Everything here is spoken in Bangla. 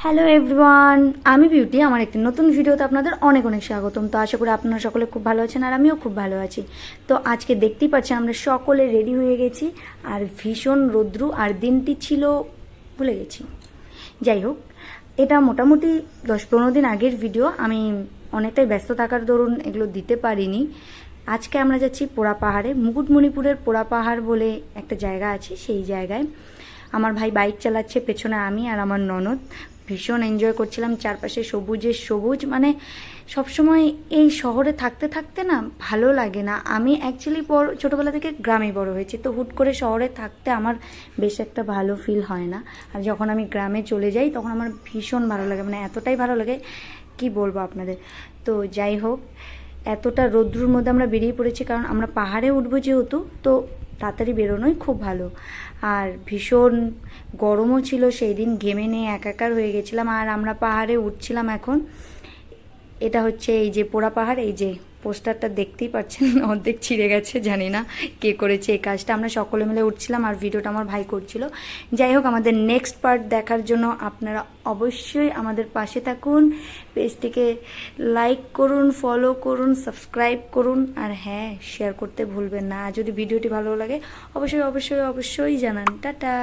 হ্যালো এভরিওয়ান, আমি বিউটি। আমার একটি নতুন ভিডিওতে আপনাদের অনেক অনেক স্বাগতম। তো আশা করি আপনারা সকলে খুব ভালো আছেন আর আমিও খুব ভালো আছি। তো আজকে দেখতেই পাচ্ছেন আমরা সকলে রেডি হয়ে গেছি আর ভীষণ রৌদ্রু আর দিনটি ছিল ভুলে গেছি। যাই হোক, এটা মোটামুটি 10-15 দিন আগের ভিডিও। আমি অনেকটাই ব্যস্ত থাকার দরুন এগুলো দিতে পারিনি। আজকে আমরা যাচ্ছি পোড়া পাহাড়ে, মুকুটমণিপুরের পোড়া পাহাড় বলে একটা জায়গা আছে। সেই জায়গায় আমার ভাই বাইক চালাচ্ছে, পেছনে আমি আর আমার ননদ ভীষণ এনজয় করছিলাম। চারপাশে সবুজের সবুজ, মানে সবসময় এই শহরে থাকতে থাকতে না ভালো লাগে না। আমি অ্যাকচুয়ালি ছোটোবেলা থেকে গ্রামে বড় হয়েছি, তো হুট করে শহরে থাকতে আমার বেশ একটা ভালো ফিল হয় না। আর যখন আমি গ্রামে চলে যাই তখন আমার ভীষণ ভালো লাগে, মানে এতটাই ভালো লাগে কি বলবো আপনাদের। তো যাই হোক, এতটা রৌদ্রুর মধ্যে আমরা বেরিয়ে পড়েছি, কারণ আমরা পাহাড়ে উঠবো যেহেতু, তো তাড়াতাড়ি বেরোনোই খুব ভালো। আর ভীষণ গরমও ছিল সেই দিন, ঘেমে নিয়ে একাকার হয়ে গেছিলাম। আর আমরা পাহাড়ে উঠছিলাম এখন। এটা হচ্ছে এই যে পোড়া পাহাড়, এই যে পোস্টারটা দেখতেই পাচ্ছেন, অর্ধেক ছিঁড়ে গেছে, জানি না কে করেছে এই কাজটা। আমরা সকলে মিলে উঠছিলাম আর ভিডিওটা আমার ভাই করছিল। যাই হোক, আমাদের নেক্সট পার্ট দেখার জন্য আপনারা অবশ্যই আমাদের পাশে থাকুন, পেজটিকে লাইক করুন, ফলো করুন, সাবস্ক্রাইব করুন, আর হ্যাঁ, শেয়ার করতে ভুলবেন না। আর যদি ভিডিওটি ভালো লাগে অবশ্যই অবশ্যই অবশ্যই জানান। টাটা।